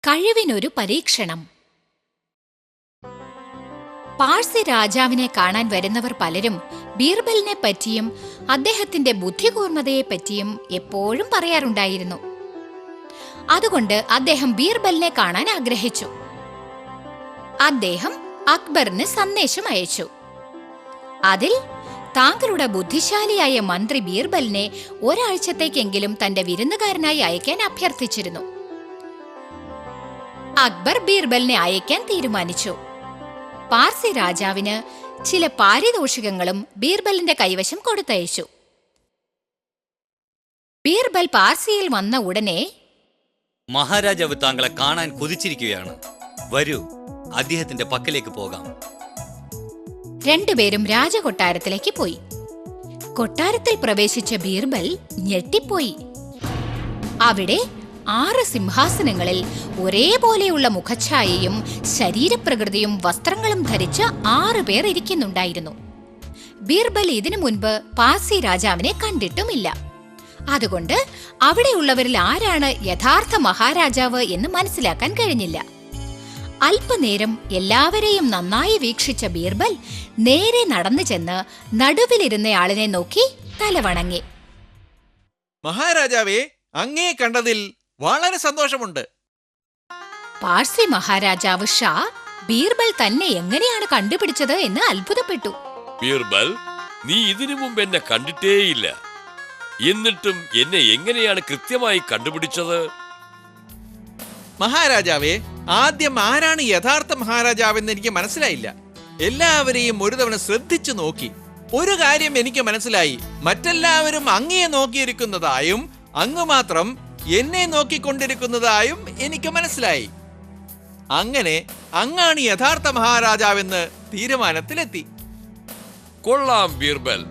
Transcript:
കഴിവിനൊരു പരീക്ഷണം. പാഴ്സി രാജാവിനെ കാണാൻ വരുന്നവർ പലരും ബീർബലിനെ പറ്റിയും അദ്ദേഹത്തിന്റെ ബുദ്ധികൂർമ്മതയെപ്പറ്റിയും എപ്പോഴും പറയാറുണ്ടായിരുന്നു. അതുകൊണ്ട് അദ്ദേഹം ബീർബലിനെ കാണാൻ ആഗ്രഹിച്ചു. അദ്ദേഹം അക്ബറിന് സന്ദേശം അയച്ചു. അതിൽ താങ്കളുടെ ബുദ്ധിശാലിയായ മന്ത്രി ബീർബലിനെ ഒരാഴ്ചത്തേക്കെങ്കിലും തന്റെ വിരുന്നുകാരനായി അയക്കാൻ അഭ്യർത്ഥിച്ചിരുന്നു. അക്ബർ ബീർബലിനെ അയക്കാൻ തീരുമാനിച്ചു. പാർസി രാജാവിന് ചില പാരിതോഷികങ്ങളും ബീർബലിന്റെ കൈവശം കൊടുത്തയച്ചു. ബീർബൽ പാർസിയിൽ വന്ന ഉടനെ, മഹാരാജാവ് താങ്കളെ കാണാൻ കൊതിച്ചിരിക്കുകയാണ്, വരൂ അദ്ദേഹത്തിന്റെ പക്കലേക്ക് പോകാം. രണ്ടുപേരും രാജകൊട്ടാരത്തിലേക്ക് പോയി. കൊട്ടാരത്തിൽ പ്രവേശിച്ച ബീർബൽ ഞെട്ടിപ്പോയി. അവിടെ 6 സിംഹാസനങ്ങളിൽ ഒരേപോലെയുള്ള മുഖഛായയും ശരീരപ്രകൃതിയും വസ്ത്രങ്ങളും ധരിച്ച 6 പേർ ഇരിക്കുന്നുണ്ടായിരുന്നു. ബീർബൽ ഇതിനു മുൻപ് പാർസി രാജാവിനെ കണ്ടിട്ടുമില്ല. അതുകൊണ്ട് അവിടെയുള്ളവരിൽ ആരാണ് യഥാർത്ഥ മഹാരാജാവ് എന്ന് മനസ്സിലാക്കാൻ കഴിഞ്ഞില്ല. അല്പനേരം എല്ലാവരെയും നന്നായി വീക്ഷിച്ച ബീർബൽ നേരെ നടന്നു ചെന്ന് നടുവിലിരുന്നയാളിനെ നോക്കി തലവണങ്ങി. മഹാരാജാവേ, അങ്ങയെ കണ്ടതിൽ വളരെ സന്തോഷമുണ്ട്. പാർസി മഹാരാജാവ് ഷാ ബീർബൽ തന്നെ എങ്ങനെയാണ് കണ്ടുപിടിച്ചത് എന്ന് അത്ഭുതപ്പെട്ടു. ബീർബൽ, നീ ഇതിനു മുമ്പ് എന്നെ കണ്ടിട്ടേയില്ല. എന്നിട്ടും എന്നെ എങ്ങനെയാണ് കൃത്യമായി കണ്ടുപിടിച്ചത്? മഹാരാജാവേ, ആദ്യം ആരാണ് യഥാർത്ഥ മഹാരാജാവെന്ന് എനിക്ക് മനസ്സിലായില്ല. എല്ലാവരെയും ഒരു തവണ ശ്രദ്ധിച്ചു നോക്കി. ഒരു കാര്യം എനിക്ക് മനസ്സിലായി, മറ്റെല്ലാവരും അങ്ങയെ നോക്കിയിരിക്കുന്നതായും അങ്ങ് മാത്രം എന്നെ നോക്കിക്കൊണ്ടിരിക്കുന്നതായും എനിക്ക് മനസ്സിലായി. അങ്ങനെ അങ്ങാണ് യഥാർത്ഥ മഹാരാജാവെന്ന് തീരുമാനത്തിലെത്തി. കൊള്ളാം ബീർബൽ,